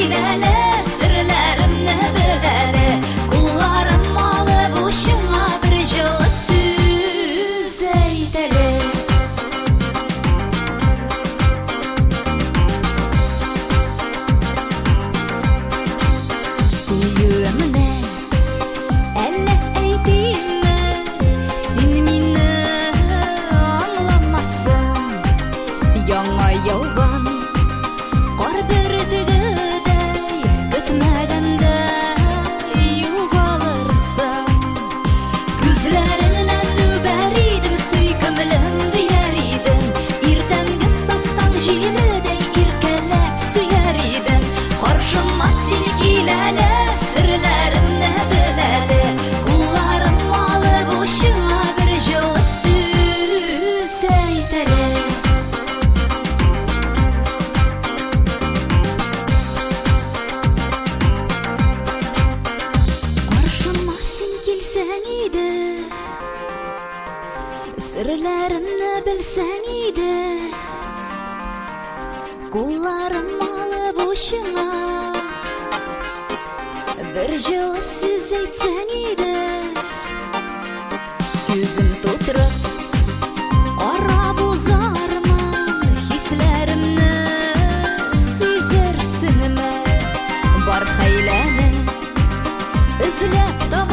kiylele, sirlerimni bilele. Kullarım alıp uşuna bir жылы söz eytele. Suyuğumne elle eytime, sen meni anlamazsın. Яңа яуган кар бөртегедәй, көтмәгәндә югалырсың. Күзләреңнән үбәр идем, сөйкемлем дияр идем. Иртәнге сафтан җиледәй иркәләп сөяр идем. Каршыма син киләле, серләремне беләле. Кулларым алып ушыңа бер жылы сүз әйтәле. Karşıma sen kilsen idi, sirlerimni bilsen idi. Kullarım alıp uşuna bir жылы söz eytsen idi. Yüzün tutrup ara bozarma, hislerimni sezersinmi? Бар хәйләне үзләп таба